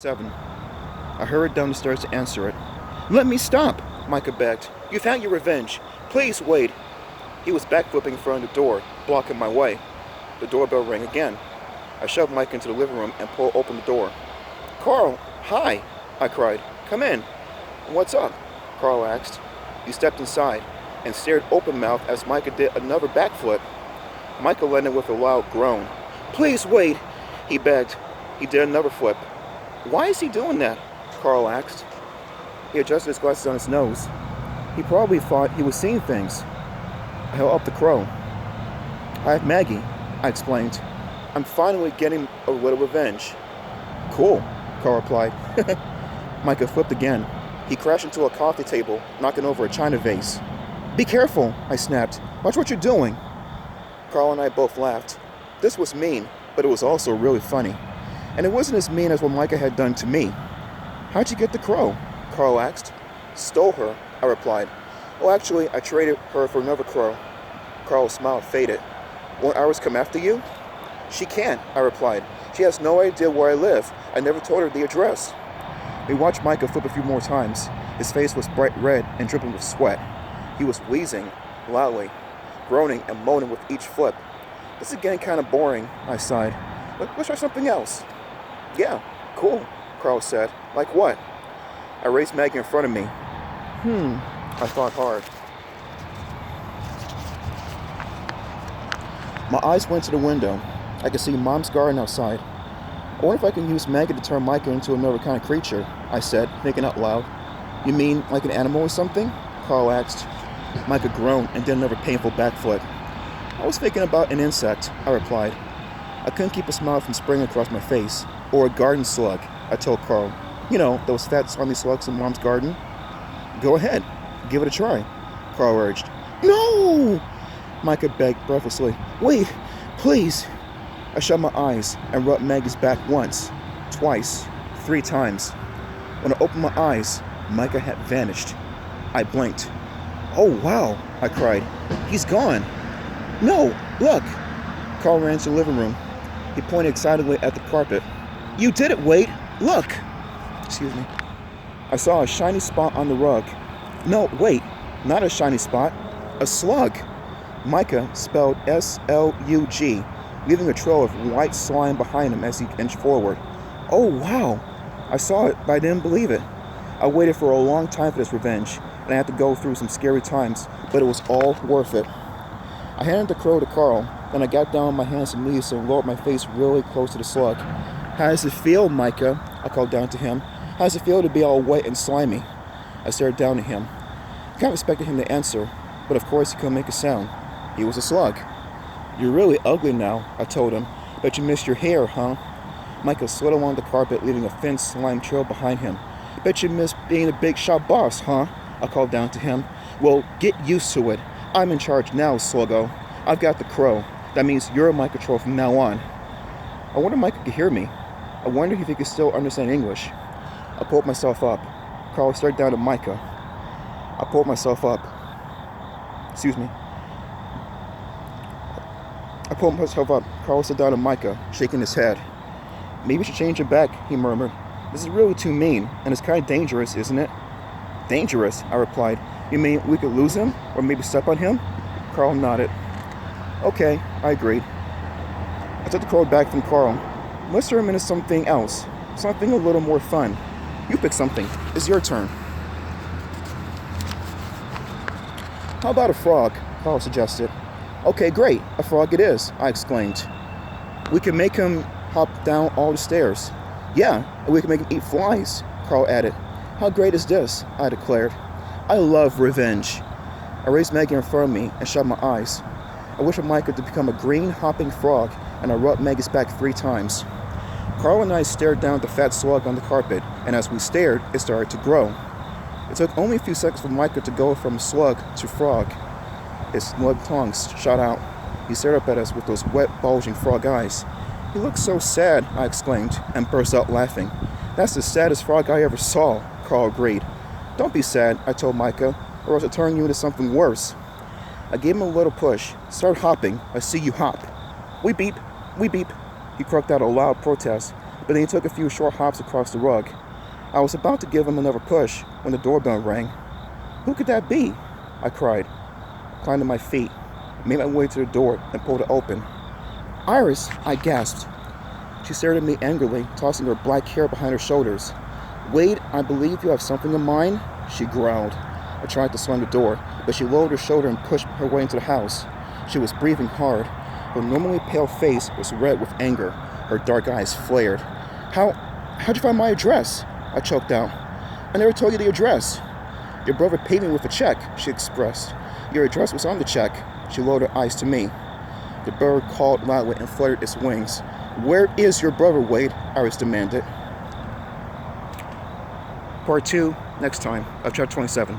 7. I hurried down the stairs to answer it. "Let me stop," Micah begged. "You've had your revenge. Please wait." He was backflipping in front of the door, blocking my way. The doorbell rang again. I shoved Micah into the living room and pulled open the door. "Carl, hi," I cried. "Come in." "What's up?" Carl asked. He stepped inside and stared open-mouthed as Micah did another backflip. Micah landed with a loud groan. "Please wait," he begged. He did another flip. "Why is he doing that?" Carl asked. He adjusted his glasses on his nose. He probably thought he was seeing things. I held up the crow. "I have Maggie," I explained. "I'm finally getting a little revenge." "Cool," Carl replied. Micah flipped again. He crashed into a coffee table, knocking over a china vase. "Be careful," I snapped. "Watch what you're doing." Carl and I both laughed. This was mean, but it was also really funny. And it wasn't as mean as what Micah had done to me. "How'd you get the crow?" Carl asked. "Stole her," I replied. "Oh, actually, I traded her for another crow." Carl's smile faded. "Won't ours come after you?" "She can't," I replied. "She has no idea where I live. I never told her the address." We watched Micah flip a few more times. His face was bright red and dripping with sweat. He was wheezing loudly, groaning and moaning with each flip. "This is getting kind of boring," I sighed. Let's try something else." "Yeah, cool," Carl said. "Like what?" I raised Maggie in front of me. I thought hard. My eyes went to the window. I could see Mom's garden outside. "I wonder if I can use Maggie to turn Micah into another kind of creature," I said, thinking out loud. "You mean like an animal or something?" Carl asked. Micah groaned and did another painful backflip. "I was thinking about an insect," I replied. I couldn't keep a smile from spraying across my face. "Or a garden slug," I told Carl. "You know, those fat, slimy slugs in Mom's garden." "Go ahead. Give it a try," Carl urged. "No!" Micah begged breathlessly. "Wait, please." I shut my eyes and rubbed Maggie's back once, twice, 3 times. When I opened my eyes, Micah had vanished. I blinked. "Oh, wow," I cried. "He's gone." "No, look." Carl ran to the living room. He pointed excitedly at the carpet. "You did it, Wade! Look!" Excuse me. I saw a shiny spot on the rug. No, wait, not a shiny spot. A slug. Micah spelled S-L-U-G, leaving a trail of white slime behind him as he inched forward. "Oh, wow!" I saw it, but I didn't believe it. I waited for a long time for this revenge, and I had to go through some scary times, but it was all worth it. I handed the crow to Carl, then I got down on my hands and knees and lowered my face really close to the slug. "How does it feel, Micah?" I called down to him. "How does it feel to be all wet and slimy?" I stared down at him. I kind of expected him to answer, but of course he couldn't make a sound. He was a slug. "You're really ugly now," I told him. "Bet you missed your hair, huh?" Micah slid along the carpet, leaving a thin slime trail behind him. "Bet you missed being a big shot boss, huh?" I called down to him. "Well, get used to it. I'm in charge now, Sluggo. I've got the crow. That means you're my control from now on." I wonder if Micah could hear me. I wondered if he could still understand English. I pulled myself up. Carl stared down at Micah. I pulled myself up. Excuse me. I pulled myself up. Carl stared down at Micah, shaking his head. "Maybe you should change it back," he murmured. "This is really too mean, and it's kind of dangerous, isn't it?" "Dangerous?" I replied. "You mean we could lose him, or maybe step on him?" Carl nodded. "Okay," I agreed. I took the crow back from Carl. "Let's turn him into something else. Something a little more fun. You pick something. It's your turn." "How about a frog?" Carl suggested. "Okay, great. A frog it is," I exclaimed. "We can make him hop down all the stairs." "Yeah, and we can make him eat flies," Carl added. "How great is this?" I declared. I love revenge. I raised Maggie in front of me and shut my eyes. I wished for Micah to become a green, hopping frog, and I rubbed Maggie's back 3 times. Carl and I stared down at the fat slug on the carpet, and as we stared, it started to grow. It took only a few seconds for Micah to go from slug to frog. His snug tongue shot out. He stared up at us with those wet, bulging frog eyes. "He looks so sad," I exclaimed, and burst out laughing. "That's the saddest frog I ever saw," Carl agreed. "Don't be sad," I told Micah, "or else I'll turn you into something worse." I gave him a little push. "Start hopping. I see you hop." "We beep, we beep." He croaked out a loud protest, but then he took a few short hops across the rug. I was about to give him another push when the doorbell rang. "Who could that be?" I cried. Climbed to my feet, made my way to the door, and pulled it open. "Iris," I gasped. She stared at me angrily, tossing her black hair behind her shoulders. "Wade, I believe you have something in mind," she growled. I tried to slam the door, but she lowered her shoulder and pushed her way into the house. She was breathing hard. Her normally pale face was red with anger. Her dark eyes flared. How'd you find my address?" I choked out. "I never told you the address." "Your brother paid me with a check," she expressed. "Your address was on the check." She lowered her eyes to me. The bird called loudly and fluttered its wings. "Where is your brother, Wade?" Iris demanded. Part 2, next time, of Chapter 27.